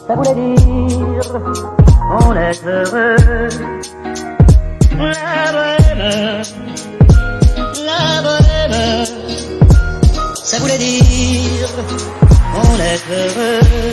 Ça voulait dire on est heureux. La bohème, ça voulait dire on est heureux.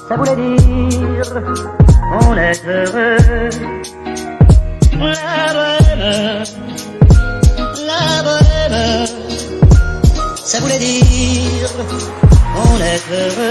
Ça voulait dire on est heureux. La bohème, ça voulait dire on est heureux.